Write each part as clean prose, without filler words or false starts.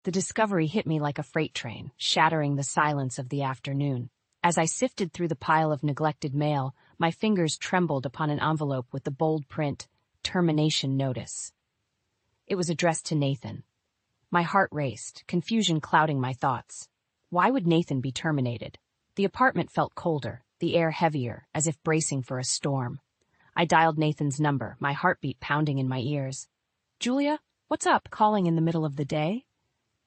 The discovery hit me like a freight train, shattering the silence of the afternoon. As I sifted through the pile of neglected mail, my fingers trembled upon an envelope with the bold print, "Termination Notice." It was addressed to Nathan. My heart raced, confusion clouding my thoughts. Why would Nathan be terminated? The apartment felt colder, the air heavier, as if bracing for a storm. I dialed Nathan's number, my heartbeat pounding in my ears. "Julia, what's up? Calling in the middle of the day?"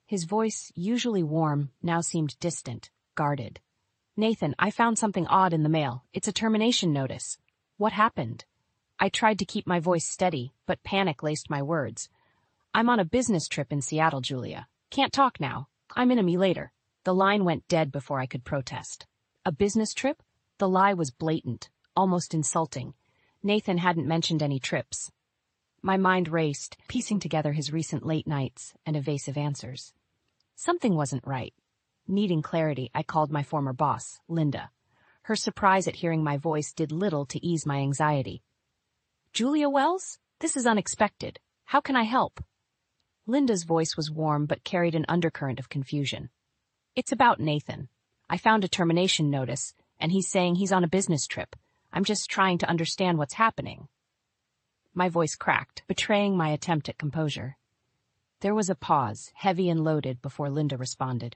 His voice, usually warm, now seemed distant, guarded. "Nathan, I found something odd in the mail. It's a termination notice." "What happened?" I tried to keep my voice steady, but panic laced my words. "I'm on a business trip in Seattle, Julia. Can't talk now. I'm in a me later." The line went dead before I could protest. A business trip? The lie was blatant, almost insulting. Nathan hadn't mentioned any trips. My mind raced, piecing together his recent late nights and evasive answers. Something wasn't right. Needing clarity, I called my former boss, Linda. Her surprise at hearing my voice did little to ease my anxiety. "Julia Wells? This is unexpected. How can I help?" Linda's voice was warm but carried an undercurrent of confusion. "It's about Nathan. I found a termination notice, and he's saying he's on a business trip. I'm just trying to understand what's happening." My voice cracked, betraying my attempt at composure. There was a pause, heavy and loaded, before Linda responded.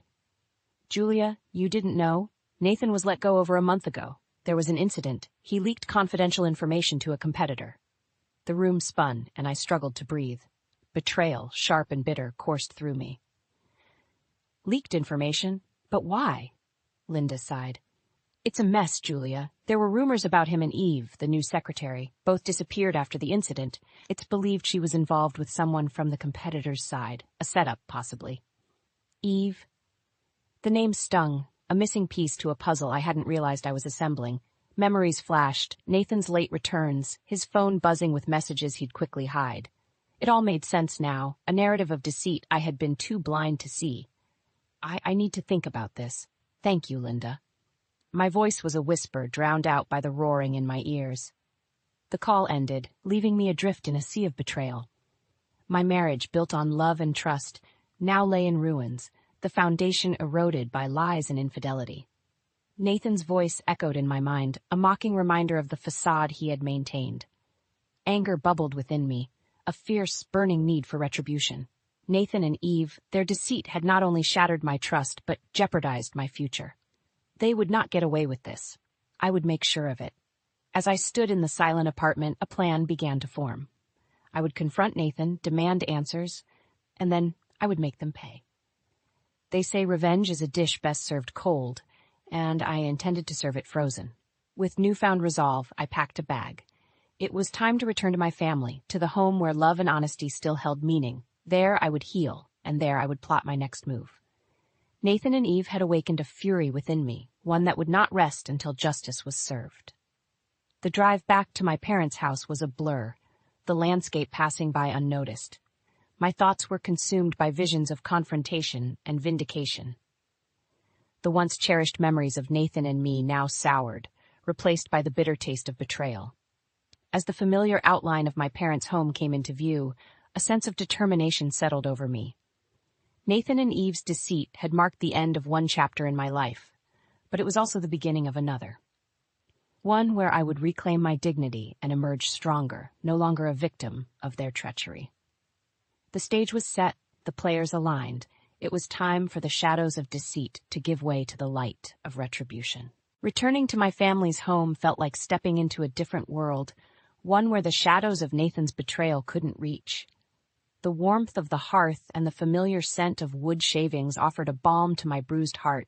"Julia, you didn't know? Nathan was let go over a month ago. There was an incident. He leaked confidential information to a competitor." The room spun, and I struggled to breathe. Betrayal, sharp and bitter, coursed through me. "Leaked information? But why?" Linda sighed. "It's a mess, Julia. There were rumors about him and Eve, the new secretary. Both disappeared after the incident. It's believed she was involved with someone from the competitor's side. A setup, possibly." "Eve?" The name stung, a missing piece to a puzzle I hadn't realized I was assembling. Memories flashed, Nathan's late returns, his phone buzzing with messages he'd quickly hide. It all made sense now, a narrative of deceit I had been too blind to see. I need to think about this. Thank you, Linda." My voice was a whisper drowned out by the roaring in my ears. The call ended, leaving me adrift in a sea of betrayal. My marriage, built on love and trust, now lay in ruins, the foundation eroded by lies and infidelity. Nathan's voice echoed in my mind, a mocking reminder of the facade he had maintained. Anger bubbled within me, a fierce, burning need for retribution. Nathan and Eve, their deceit had not only shattered my trust, but jeopardized my future. They would not get away with this. I would make sure of it. As I stood in the silent apartment, a plan began to form. I would confront Nathan, demand answers, and then I would make them pay. They say revenge is a dish best served cold, and I intended to serve it frozen. With newfound resolve, I packed a bag. It was time to return to my family, to the home where love and honesty still held meaning. There I would heal, and there I would plot my next move. Nathan and Eve had awakened a fury within me, one that would not rest until justice was served. The drive back to my parents' house was a blur, the landscape passing by unnoticed. My thoughts were consumed by visions of confrontation and vindication. The once cherished memories of Nathan and me now soured, replaced by the bitter taste of betrayal. As the familiar outline of my parents' home came into view, a sense of determination settled over me. Nathan and Eve's deceit had marked the end of one chapter in my life, but it was also the beginning of another. One where I would reclaim my dignity and emerge stronger, no longer a victim of their treachery. The stage was set, the players aligned. It was time for the shadows of deceit to give way to the light of retribution. Returning to my family's home felt like stepping into a different world, one where the shadows of Nathan's betrayal couldn't reach. The warmth of the hearth and the familiar scent of wood shavings offered a balm to my bruised heart.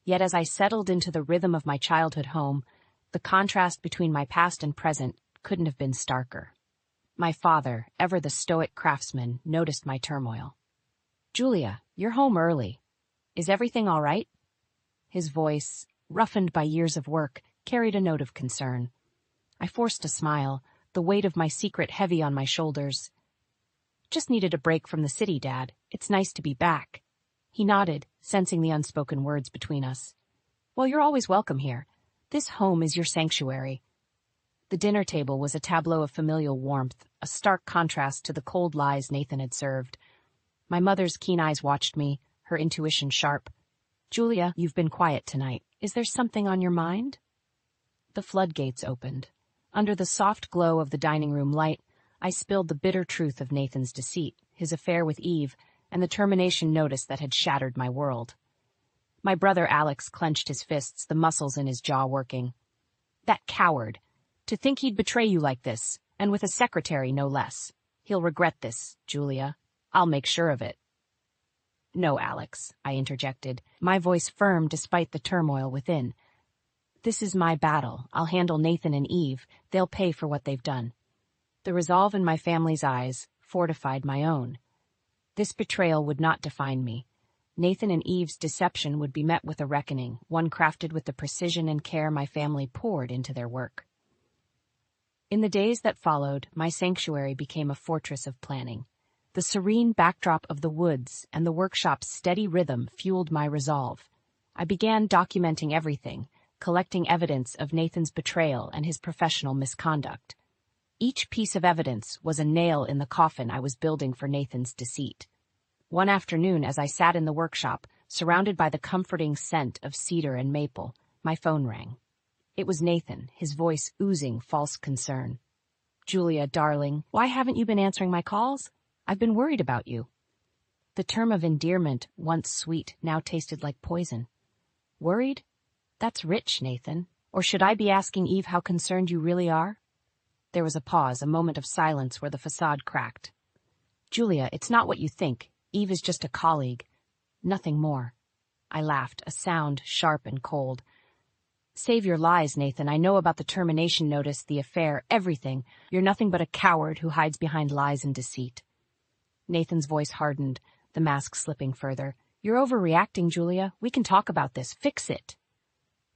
Yet as I settled into the rhythm of my childhood home, the contrast between my past and present couldn't have been starker. My father, ever the stoic craftsman, noticed my turmoil. "Julia, you're home early. Is everything all right?" His voice, roughened by years of work, carried a note of concern. I forced a smile, the weight of my secret heavy on my shoulders. "Just needed a break from the city, Dad. It's nice to be back." He nodded, sensing the unspoken words between us. "Well, you're always welcome here. This home is your sanctuary." The dinner table was a tableau of familial warmth, a stark contrast to the cold lies Nathan had served. My mother's keen eyes watched me, her intuition sharp. "Julia, you've been quiet tonight. Is there something on your mind?" The floodgates opened. Under the soft glow of the dining room light, I spilled the bitter truth of Nathan's deceit, his affair with Eve, and the termination notice that had shattered my world. My brother Alex clenched his fists, the muscles in his jaw working. "That coward! To think he'd betray you like this, and with a secretary no less. He'll regret this, Julia. I'll make sure of it." "No, Alex," I interjected, my voice firm despite the turmoil within. "This is my battle. I'll handle Nathan and Eve. They'll pay for what they've done." The resolve in my family's eyes fortified my own. This betrayal would not define me. Nathan and Eve's deception would be met with a reckoning, one crafted with the precision and care my family poured into their work. In the days that followed, my sanctuary became a fortress of planning. The serene backdrop of the woods and the workshop's steady rhythm fueled my resolve. I began documenting everything, collecting evidence of Nathan's betrayal and his professional misconduct. Each piece of evidence was a nail in the coffin I was building for Nathan's deceit. One afternoon, as I sat in the workshop, surrounded by the comforting scent of cedar and maple, my phone rang. It was Nathan, his voice oozing false concern. "Julia, darling, why haven't you been answering my calls? I've been worried about you." The term of endearment, once sweet, now tasted like poison. "Worried? That's rich, Nathan. Or should I be asking Eve how concerned you really are?" There was a pause, a moment of silence where the facade cracked. "Julia, it's not what you think. Eve is just a colleague. Nothing more." I laughed, a sound sharp and cold. "Save your lies, Nathan. I know about the termination notice, the affair, everything. You're nothing but a coward who hides behind lies and deceit." Nathan's voice hardened, the mask slipping further. "You're overreacting, Julia. We can talk about this. Fix it."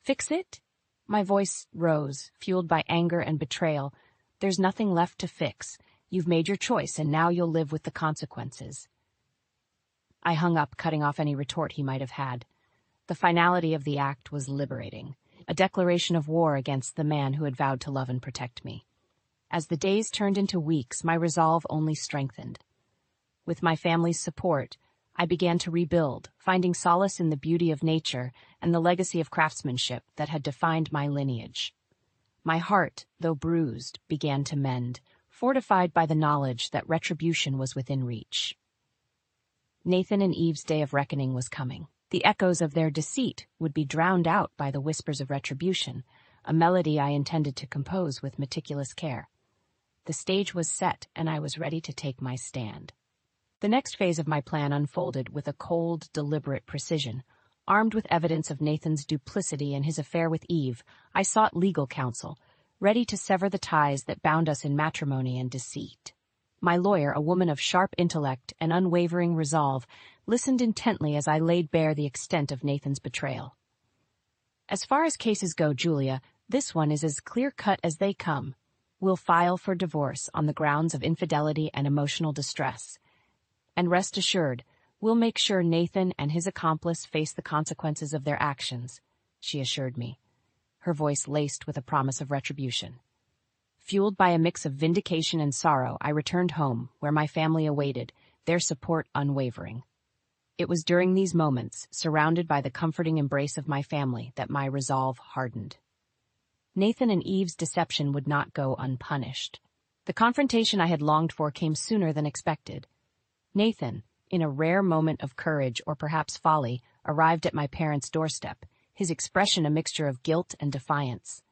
"Fix it?" My voice rose, fueled by anger and betrayal. "There's nothing left to fix. You've made your choice, and now you'll live with the consequences." I hung up, cutting off any retort he might have had. The finality of the act was liberating, a declaration of war against the man who had vowed to love and protect me. As the days turned into weeks, my resolve only strengthened. With my family's support, I began to rebuild, finding solace in the beauty of nature and the legacy of craftsmanship that had defined my lineage. My heart, though bruised, began to mend, fortified by the knowledge that retribution was within reach. Nathan and Eve's day of reckoning was coming. The echoes of their deceit would be drowned out by the whispers of retribution, a melody I intended to compose with meticulous care. The stage was set, and I was ready to take my stand. The next phase of my plan unfolded with a cold, deliberate precision. Armed with evidence of Nathan's duplicity and his affair with Eve, I sought legal counsel, ready to sever the ties that bound us in matrimony and deceit. My lawyer, a woman of sharp intellect and unwavering resolve, listened intently as I laid bare the extent of Nathan's betrayal. "As far as cases go, Julia, this one is as clear-cut as they come. We'll file for divorce on the grounds of infidelity and emotional distress. And rest assured, we'll make sure Nathan and his accomplice face the consequences of their actions," she assured me, her voice laced with a promise of retribution. Fueled by a mix of vindication and sorrow, I returned home, where my family awaited, their support unwavering. It was during these moments, surrounded by the comforting embrace of my family, that my resolve hardened. Nathan and Eve's deception would not go unpunished. The confrontation I had longed for came sooner than expected. Nathan, in a rare moment of courage or perhaps folly, arrived at my parents' doorstep, his expression a mixture of guilt and defiance.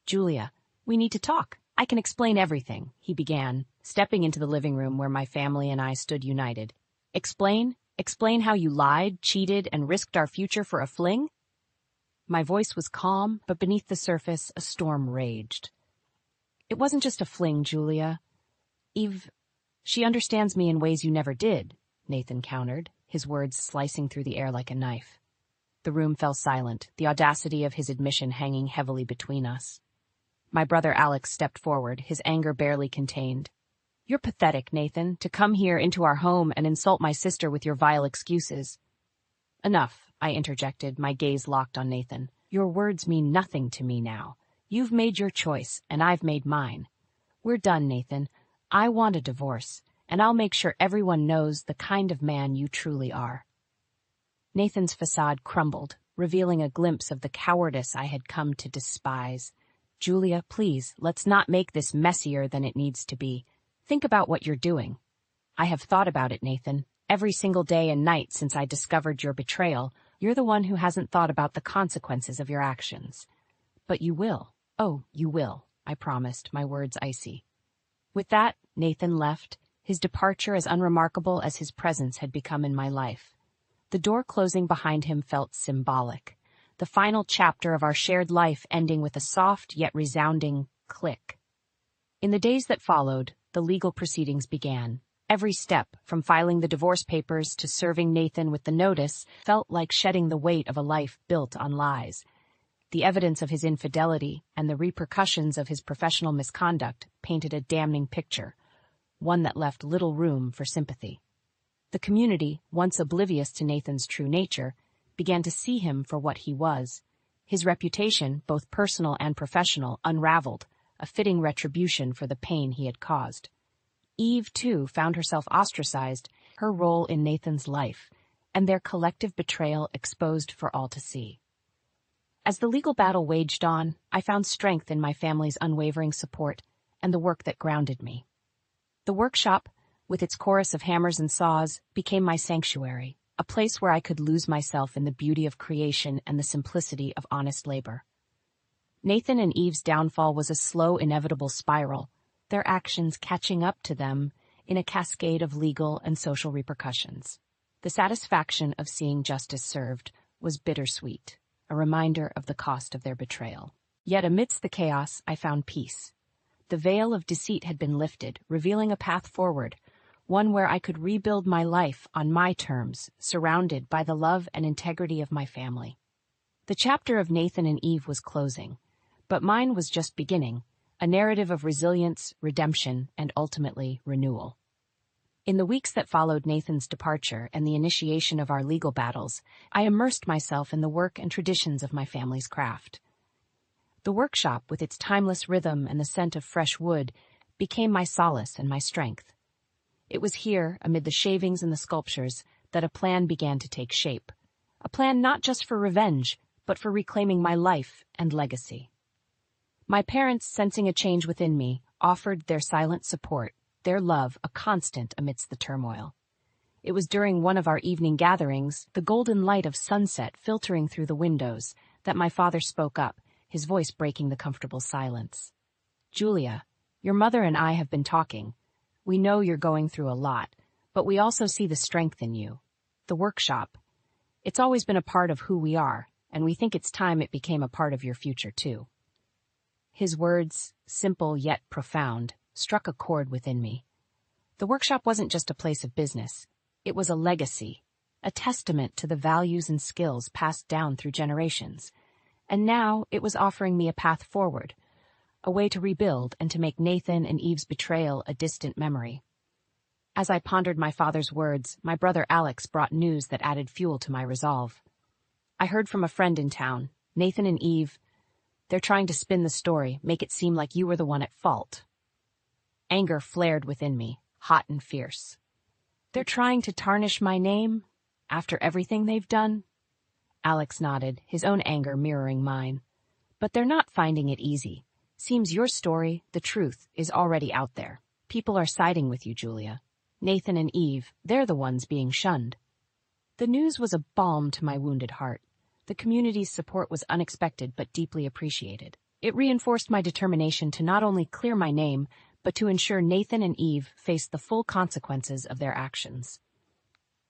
"Julia, we need to talk. I can explain everything," he began, stepping into the living room where my family and I stood united. "Explain? Explain how you lied, cheated, and risked our future for a fling?" My voice was calm, but beneath the surface, a storm raged. "It wasn't just a fling, Julia. Eve, she understands me in ways you never did," Nathan countered, his words slicing through the air like a knife. The room fell silent, the audacity of his admission hanging heavily between us. My brother Alex stepped forward, his anger barely contained. "You're pathetic, Nathan, to come here into our home and insult my sister with your vile excuses." "Enough," I interjected, my gaze locked on Nathan. "Your words mean nothing to me now. You've made your choice, and I've made mine. We're done, Nathan. I want a divorce, and I'll make sure everyone knows the kind of man you truly are." Nathan's facade crumbled, revealing a glimpse of the cowardice I had come to despise. "Julia, please, let's not make this messier than it needs to be. Think about what you're doing." "I have thought about it, Nathan. Every single day and night since I discovered your betrayal, you're the one who hasn't thought about the consequences of your actions. But you will. Oh, you will," I promised, my words icy. With that, Nathan left, his departure as unremarkable as his presence had become in my life. The door closing behind him felt symbolic, the final chapter of our shared life ending with a soft yet resounding click. In the days that followed, the legal proceedings began. Every step, from filing the divorce papers to serving Nathan with the notice, felt like shedding the weight of a life built on lies. The evidence of his infidelity and the repercussions of his professional misconduct painted a damning picture, one that left little room for sympathy. The community, once oblivious to Nathan's true nature, began to see him for what he was. His reputation, both personal and professional, unraveled, a fitting retribution for the pain he had caused. Eve, too, found herself ostracized, her role in Nathan's life, and their collective betrayal exposed for all to see. As the legal battle waged on, I found strength in my family's unwavering support and the work that grounded me. The workshop, with its chorus of hammers and saws, became my sanctuary, a place where I could lose myself in the beauty of creation and the simplicity of honest labor. Nathan and Eve's downfall was a slow, inevitable spiral, their actions catching up to them in a cascade of legal and social repercussions. The satisfaction of seeing justice served was bittersweet, a reminder of the cost of their betrayal. Yet amidst the chaos, I found peace. The veil of deceit had been lifted, revealing a path forward, one where I could rebuild my life on my terms, surrounded by the love and integrity of my family. The chapter of Nathan and Eve was closing, but mine was just beginning, a narrative of resilience, redemption, and ultimately renewal. In the weeks that followed Nathan's departure and the initiation of our legal battles, I immersed myself in the work and traditions of my family's craft. The workshop, with its timeless rhythm and the scent of fresh wood, became my solace and my strength. It was here, amid the shavings and the sculptures, that a plan began to take shape. A plan not just for revenge, but for reclaiming my life and legacy. My parents, sensing a change within me, offered their silent support, their love a constant amidst the turmoil. It was during one of our evening gatherings, the golden light of sunset filtering through the windows, that my father spoke up, his voice breaking the comfortable silence. "Julia, your mother and I have been talking. We know you're going through a lot, but we also see the strength in you. The workshop. It's always been a part of who we are, and we think it's time it became a part of your future, too." His words, simple yet profound, struck a chord within me. The workshop wasn't just a place of business. It was a legacy, a testament to the values and skills passed down through generations. And now it was offering me a path forward, a way to rebuild and to make Nathan and Eve's betrayal a distant memory. As I pondered my father's words, my brother Alex brought news that added fuel to my resolve. I heard from a friend in town, Nathan and Eve. They're trying to spin the story, make it seem like you were the one at fault. Anger flared within me, hot and fierce. They're trying to tarnish my name? After everything they've done? Alex nodded, his own anger mirroring mine. But they're not finding it easy. Seems your story, the truth, is already out there. People are siding with you, Julia. Nathan and Eve, they're the ones being shunned. The news was a balm to my wounded heart. The community's support was unexpected but deeply appreciated. It reinforced my determination to not only clear my name, but to ensure Nathan and Eve faced the full consequences of their actions.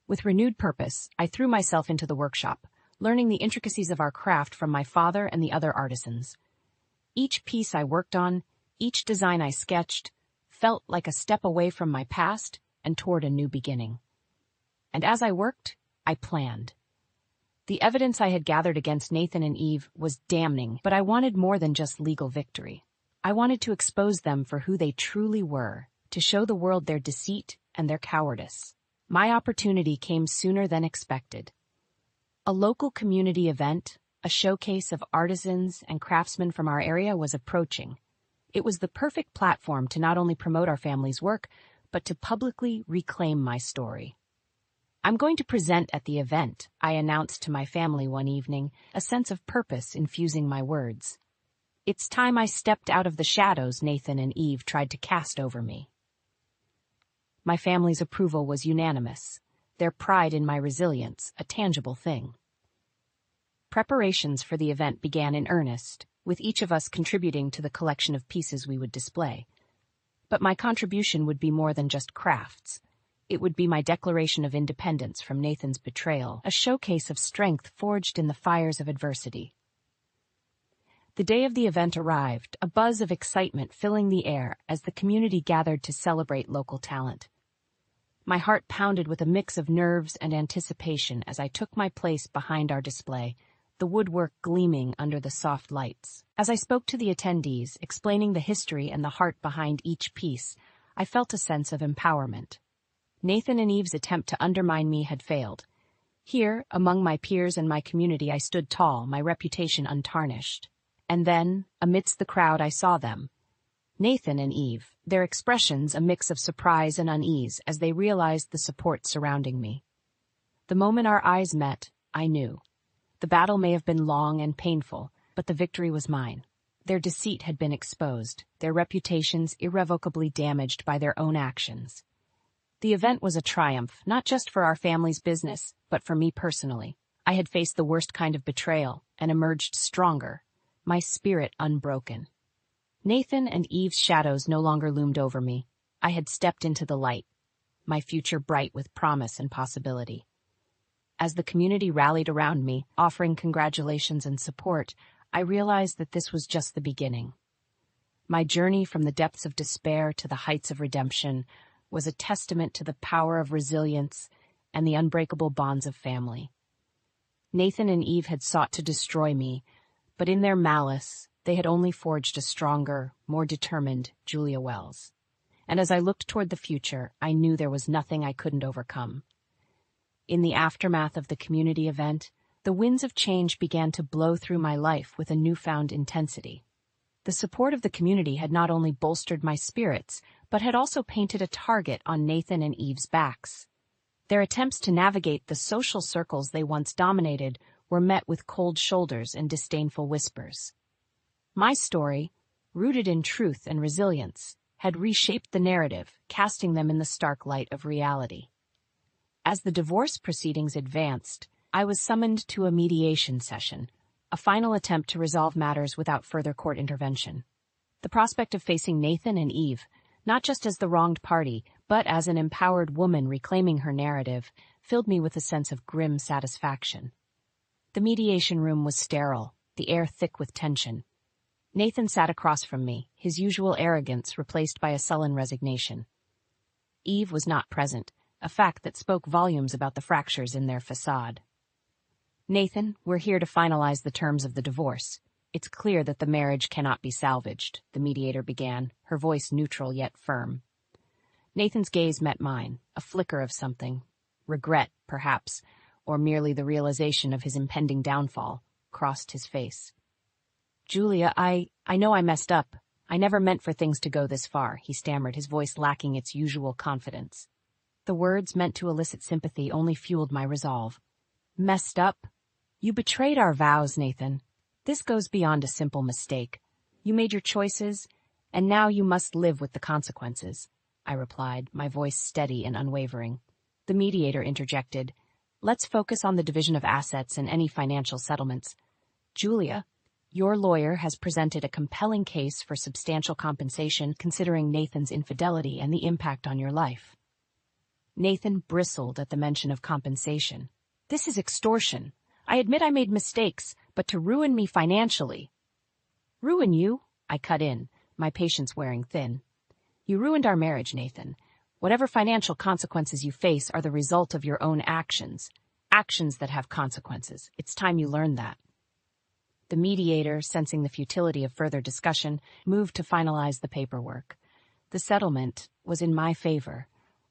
With renewed purpose, I threw myself into the workshop, learning the intricacies of our craft from my father and the other artisans. Each piece I worked on, each design I sketched, felt like a step away from my past and toward a new beginning. And as I worked, I planned. The evidence I had gathered against Nathan and Eve was damning, but I wanted more than just legal victory. I wanted to expose them for who they truly were, to show the world their deceit and their cowardice. My opportunity came sooner than expected. A local community event, a showcase of artisans and craftsmen from our area, was approaching. It was the perfect platform to not only promote our family's work, but to publicly reclaim my story. "I'm going to present at the event," I announced to my family one evening, a sense of purpose infusing my words. "It's time I stepped out of the shadows Nathan and Eve tried to cast over me." My family's approval was unanimous, their pride in my resilience a tangible thing. Preparations for the event began in earnest, with each of us contributing to the collection of pieces we would display. But my contribution would be more than just crafts. It would be my declaration of independence from Nathan's betrayal, a showcase of strength forged in the fires of adversity. The day of the event arrived, a buzz of excitement filling the air as the community gathered to celebrate local talent. My heart pounded with a mix of nerves and anticipation as I took my place behind our display, the woodwork gleaming under the soft lights. As I spoke to the attendees, explaining the history and the heart behind each piece, I felt a sense of empowerment. Nathan and Eve's attempt to undermine me had failed. Here, among my peers and my community, I stood tall, my reputation untarnished. And then, amidst the crowd, I saw them. Nathan and Eve, their expressions a mix of surprise and unease as they realized the support surrounding me. The moment our eyes met, I knew. The battle may have been long and painful, but the victory was mine. Their deceit had been exposed, their reputations irrevocably damaged by their own actions. The event was a triumph, not just for our family's business, but for me personally. I had faced the worst kind of betrayal and emerged stronger, my spirit unbroken. Nathan and Eve's shadows no longer loomed over me. I had stepped into the light, my future bright with promise and possibility. As the community rallied around me, offering congratulations and support, I realized that this was just the beginning. My journey from the depths of despair to the heights of redemption was a testament to the power of resilience and the unbreakable bonds of family. Nathan and Eve had sought to destroy me, but in their malice, they had only forged a stronger, more determined Julia Wells. And as I looked toward the future, I knew there was nothing I couldn't overcome. In the aftermath of the community event, the winds of change began to blow through my life with a newfound intensity. The support of the community had not only bolstered my spirits, but had also painted a target on Nathan and Eve's backs. Their attempts to navigate the social circles they once dominated were met with cold shoulders and disdainful whispers. My story, rooted in truth and resilience, had reshaped the narrative, casting them in the stark light of reality. As the divorce proceedings advanced, I was summoned to a mediation session, a final attempt to resolve matters without further court intervention. The prospect of facing Nathan and Eve, not just as the wronged party, but as an empowered woman reclaiming her narrative, filled me with a sense of grim satisfaction. The mediation room was sterile, the air thick with tension. Nathan sat across from me, his usual arrogance replaced by a sullen resignation. Eve was not present, a fact that spoke volumes about the fractures in their facade. "Nathan, we're here to finalize the terms of the divorce. It's clear that the marriage cannot be salvaged," the mediator began, her voice neutral yet firm. Nathan's gaze met mine, a flicker of something. Regret, perhaps, or merely the realization of his impending downfall, crossed his face. "Julia, I know I messed up. I never meant for things to go this far," he stammered, his voice lacking its usual confidence. The words meant to elicit sympathy only fueled my resolve. "Messed up? You betrayed our vows, Nathan. This goes beyond a simple mistake. You made your choices, and now you must live with the consequences," I replied, my voice steady and unwavering. The mediator interjected, "Let's focus on the division of assets and any financial settlements. Julia, your lawyer has presented a compelling case for substantial compensation considering Nathan's infidelity and the impact on your life." Nathan bristled at the mention of compensation. "This is extortion. I admit I made mistakes, but to ruin me financially." "Ruin you?" I cut in, my patience wearing thin. "You ruined our marriage, Nathan. Whatever financial consequences you face are the result of your own actions. Actions that have consequences. It's time you learned that." The mediator, sensing the futility of further discussion, moved to finalize the paperwork. The settlement was in my favor,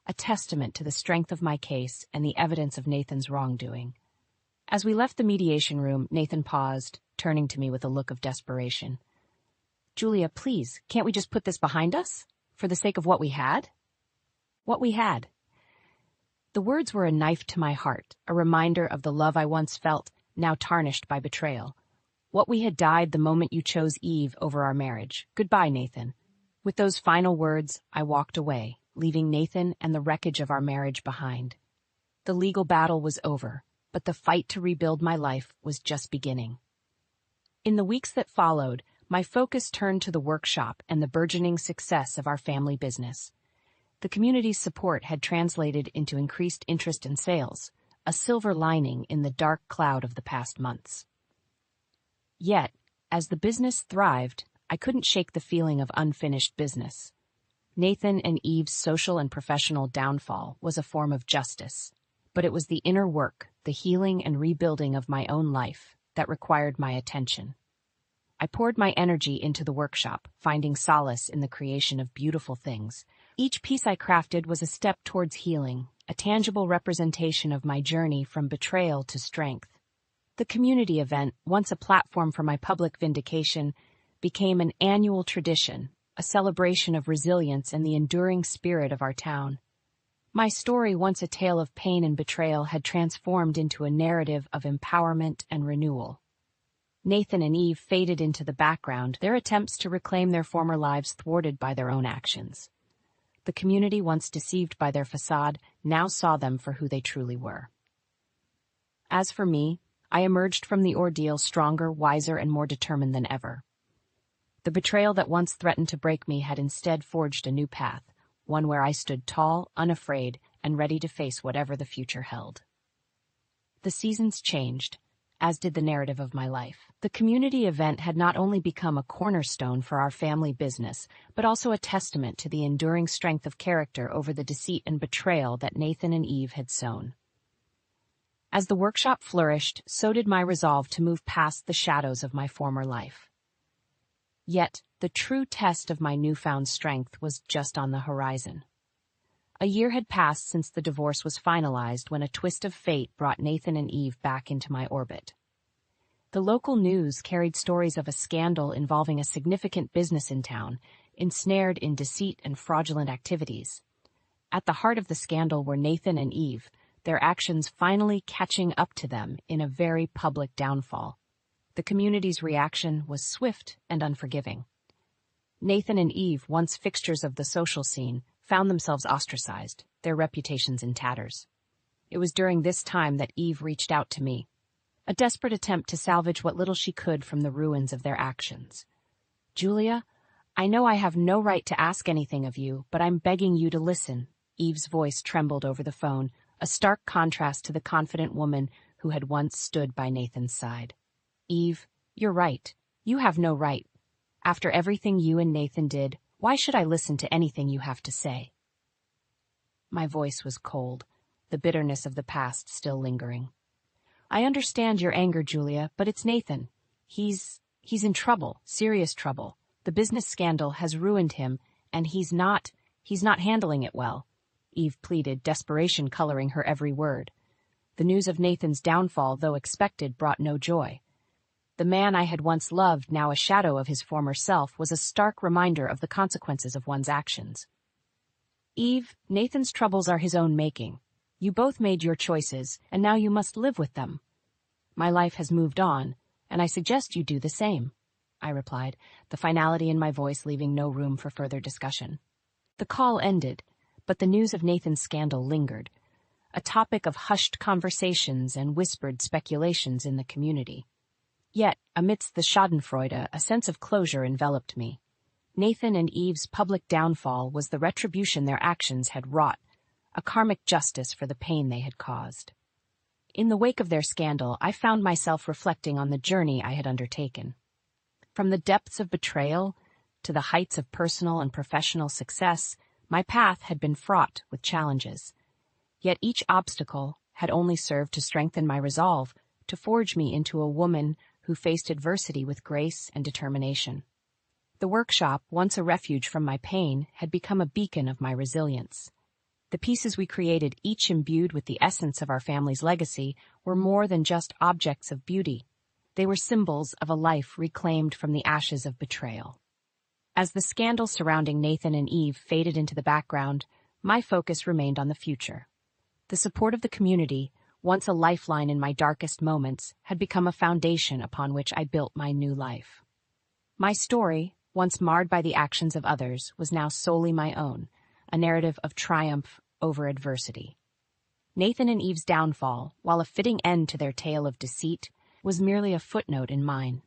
a testament to the strength of my case and the evidence of Nathan's wrongdoing. As we left the mediation room, Nathan paused, turning to me with a look of desperation. "Julia, please, can't we just put this behind us? For the sake of what we had?" what we had. The words were a knife to my heart, a reminder of the love I once felt, now tarnished by betrayal. What we had died the moment you chose Eve over our marriage. Goodbye, Nathan. With those final words, I walked away, leaving Nathan and the wreckage of our marriage behind. The legal battle was over, but the fight to rebuild my life was just beginning. In the weeks that followed, my focus turned to the workshop and the burgeoning success of our family business. The community's support had translated into increased interest in sales, a silver lining in the dark cloud of the past months. Yet, as the business thrived, I couldn't shake the feeling of unfinished business. Nathan and Eve's social and professional downfall was a form of justice, but it was the inner work, the healing and rebuilding of my own life, that required my attention. I poured my energy into the workshop, finding solace in the creation of beautiful things. Each piece I crafted was a step towards healing, a tangible representation of my journey from betrayal to strength. The community event, once a platform for my public vindication, became an annual tradition, a celebration of resilience and the enduring spirit of our town. My story, once a tale of pain and betrayal, had transformed into a narrative of empowerment and renewal. Nathan and Eve faded into the background, their attempts to reclaim their former lives thwarted by their own actions. The community, once deceived by their facade, now saw them for who they truly were. As for me, I emerged from the ordeal stronger, wiser, and more determined than ever. The betrayal that once threatened to break me had instead forged a new path, one where I stood tall, unafraid, and ready to face whatever the future held. The seasons changed, as did the narrative of my life. The community event had not only become a cornerstone for our family business, but also a testament to the enduring strength of character over the deceit and betrayal that Nathan and Eve had sown. As the workshop flourished, so did my resolve to move past the shadows of my former life. Yet, the true test of my newfound strength was just on the horizon. A year had passed since the divorce was finalized when a twist of fate brought Nathan and Eve back into my orbit. The local news carried stories of a scandal involving a significant business in town, ensnared in deceit and fraudulent activities. At the heart of the scandal were Nathan and Eve, their actions finally catching up to them in a very public downfall. The community's reaction was swift and unforgiving. Nathan and Eve, once fixtures of the social scene, found themselves ostracized, their reputations in tatters. It was during this time that Eve reached out to me, a desperate attempt to salvage what little she could from the ruins of their actions. "Julia, I know I have no right to ask anything of you, but I'm begging you to listen." Eve's voice trembled over the phone, a stark contrast to the confident woman who had once stood by Nathan's side. "Eve, you're right. You have no right. After everything you and Nathan did, why should I listen to anything you have to say?" My voice was cold, the bitterness of the past still lingering. "I understand your anger, Julia, but it's Nathan. He's in trouble, serious trouble. The business scandal has ruined him, and he's not handling it well," Eve pleaded, desperation coloring her every word. The news of Nathan's downfall, though expected, brought no joy. The man I had once loved, now a shadow of his former self, was a stark reminder of the consequences of one's actions. "Eve, Nathan's troubles are his own making. You both made your choices, and now you must live with them. My life has moved on, and I suggest you do the same," I replied, the finality in my voice leaving no room for further discussion. The call ended, but the news of Nathan's scandal lingered, a topic of hushed conversations and whispered speculations in the community. Yet, amidst the schadenfreude, a sense of closure enveloped me. Nathan and Eve's public downfall was the retribution their actions had wrought, a karmic justice for the pain they had caused. In the wake of their scandal, I found myself reflecting on the journey I had undertaken. From the depths of betrayal to the heights of personal and professional success, my path had been fraught with challenges. Yet each obstacle had only served to strengthen my resolve, to forge me into a woman who faced adversity with grace and determination. The workshop, once a refuge from my pain, had become a beacon of my resilience. The pieces we created, each imbued with the essence of our family's legacy, were more than just objects of beauty. They were symbols of a life reclaimed from the ashes of betrayal. As the scandal surrounding Nathan and Eve faded into the background, my focus remained on the future. The support of the community, once a lifeline in my darkest moments, had become a foundation upon which I built my new life. My story, once marred by the actions of others, was now solely my own, a narrative of triumph over adversity. Nathan and Eve's downfall, while a fitting end to their tale of deceit, was merely a footnote in mine.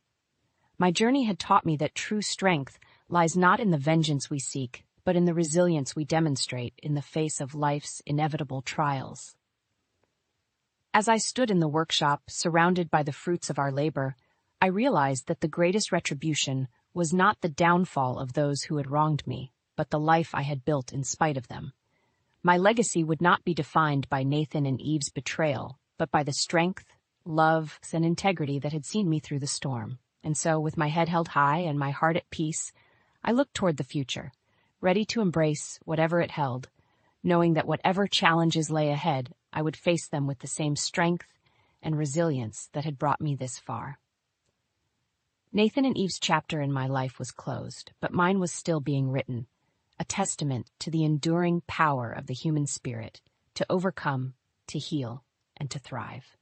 My journey had taught me that true strength lies not in the vengeance we seek, but in the resilience we demonstrate in the face of life's inevitable trials. As I stood in the workshop, surrounded by the fruits of our labor, I realized that the greatest retribution was not the downfall of those who had wronged me, but the life I had built in spite of them. My legacy would not be defined by Nathan and Eve's betrayal, but by the strength, love, and integrity that had seen me through the storm. And so, with my head held high and my heart at peace, I looked toward the future, ready to embrace whatever it held, knowing that whatever challenges lay ahead, I would face them with the same strength and resilience that had brought me this far. Nathan and Eve's chapter in my life was closed, but mine was still being written, a testament to the enduring power of the human spirit to overcome, to heal, and to thrive.